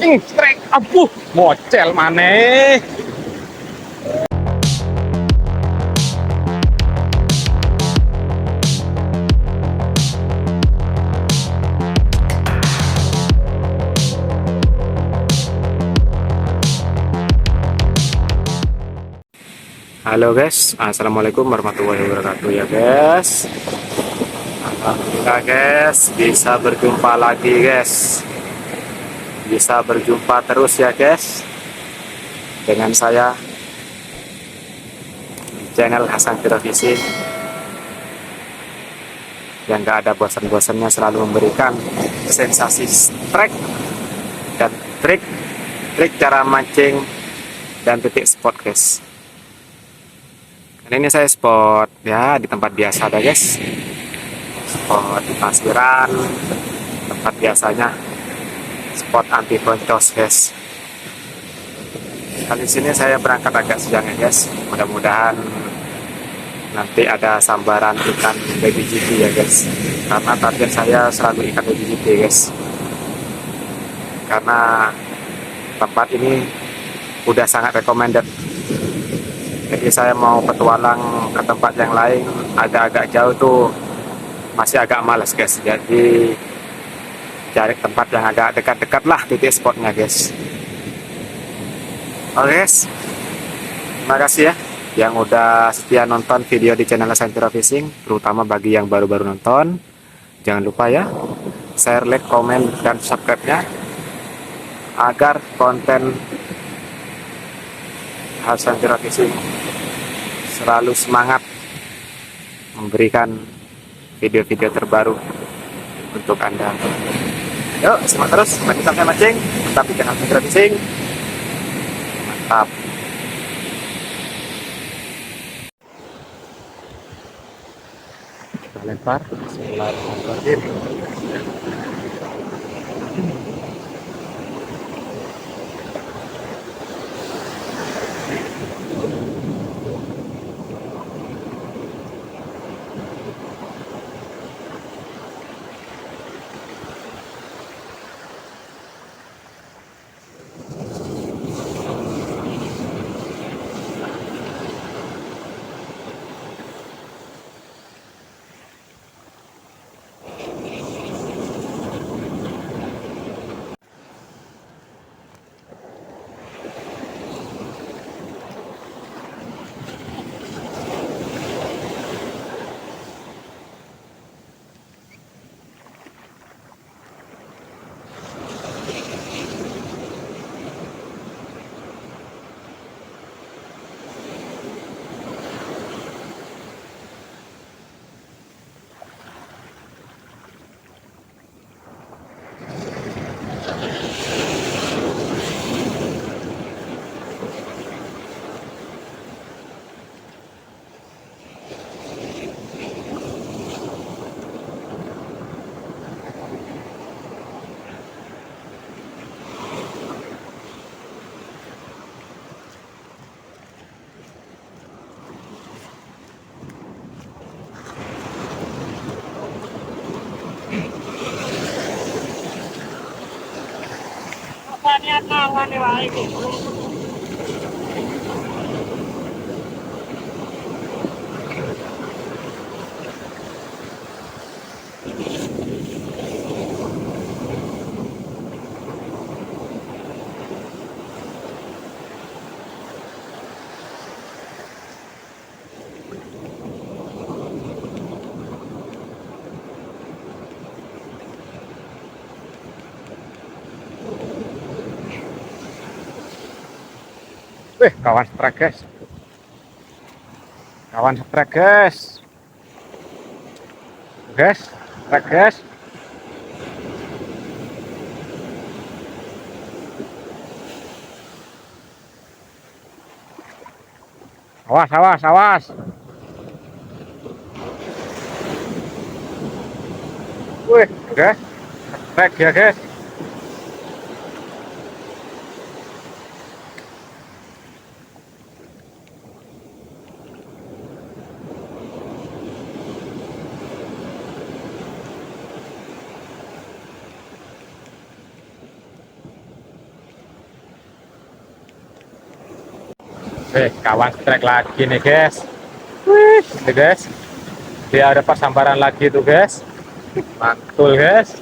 Strike, abuh, mocel maneh. Halo guys, assalamualaikum warahmatullahi wabarakatuh ya guys. Alhamdulillah guys, bisa berjumpa lagi guys. Bisa berjumpa terus ya guys dengan saya di channel Hasan Tiro Fishing yang gak ada bosan-bosannya, selalu memberikan sensasi strike dan trik cara mancing dan titik spot guys. Ini saya spot ya di tempat biasa ada guys, spot di pasiran, tempat biasanya spot anti boncos guys. Kali sini saya berangkat agak siang ya guys, mudah-mudahan nanti ada sambaran ikan baby GT ya guys, karena target saya selalu ikan baby GT guys, karena tempat ini udah sangat recommended. Jadi saya mau petualang ke tempat yang lain agak-agak jauh tuh masih agak males guys. Jadi cari tempat yang agak dekat-dekat lah titik spotnya guys. Oke guys, terima kasih ya yang udah setia nonton video di channel Hasan Tiro Fishing, terutama bagi yang baru-baru nonton. Jangan lupa ya share, like, komen, dan subscribe-nya agar konten Hasan Tiro Fishing selalu semangat memberikan video-video terbaru untuk Anda. Yuk, semangat terus, bagi sampai mancing, tapi jangan Hasan Tiro Fishing. Mantap. Kita lempar, mulai lemparin. Kawan strike guys. Kawan strike guys. Guys, strike guys. Awas, awas, awas. Wih, guys. Strike ya guys. Kawan trek lagi nih guys. Wih, ini guys. Dia ada persambaran lagi tuh guys. Mantul guys.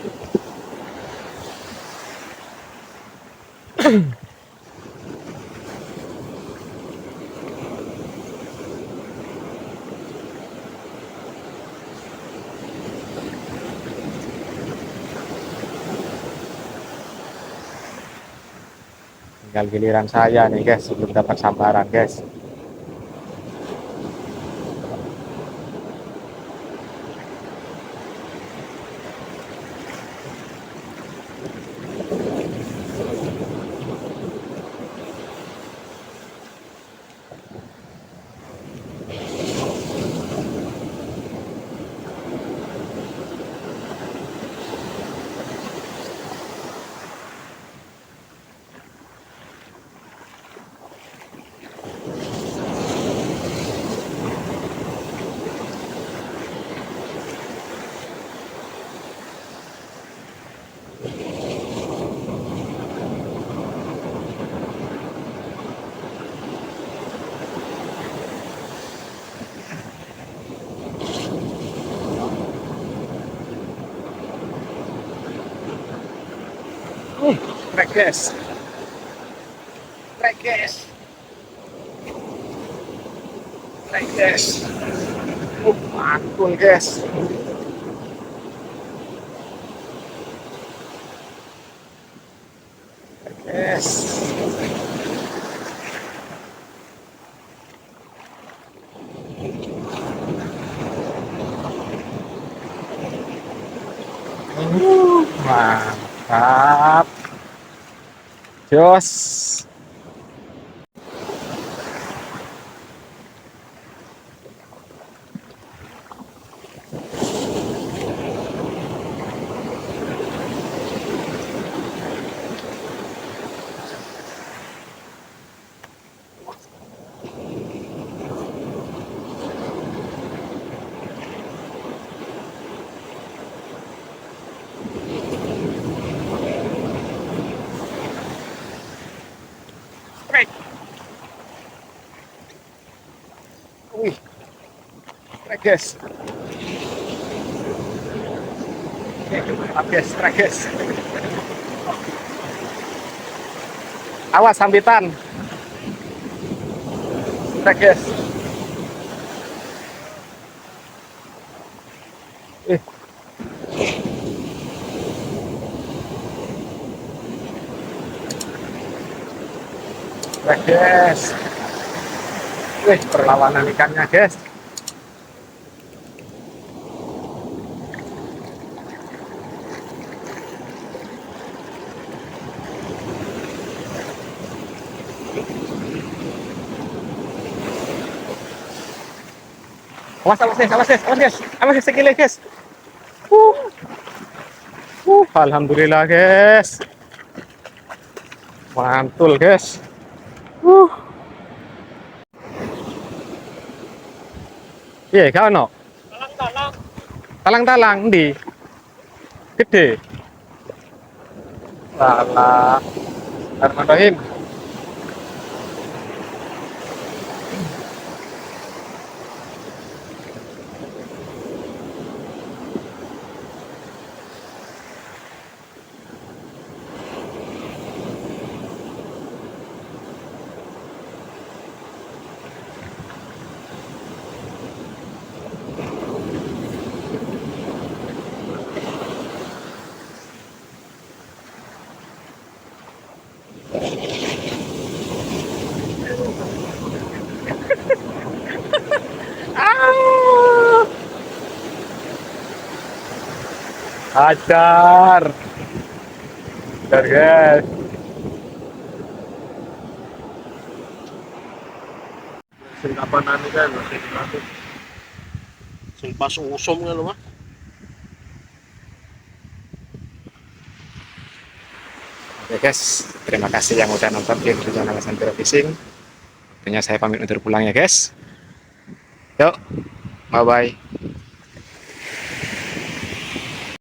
Tinggal giliran saya nih guys, sebelum dapat sambaran guys. Trek guys. Trek guys. Trek guys. Mantul guys. Yes. Mantap. Jos. Trek. Wih. Trek guys. Guys, trek guys. Awas sambitan. Trek guys. Trek guys. Wih, perlawanan ikannya guys. Awas, awas guys, awas guys, awas guys, awas guys, sekali guys. Alhamdulillah guys. Mantul guys. Iya, kau no. Talang-talang. Talang-talang di gede. Salah. Bismillahirrahmanirrahim. Ajar. Ajar guys. Sing kapan anu kan, sing pas usum kan lo mah. Oke guys, terima kasih yang udah nonton video channel Santero Fishing. Tentunya saya pamit undur pulang ya guys. Yuk, bye bye.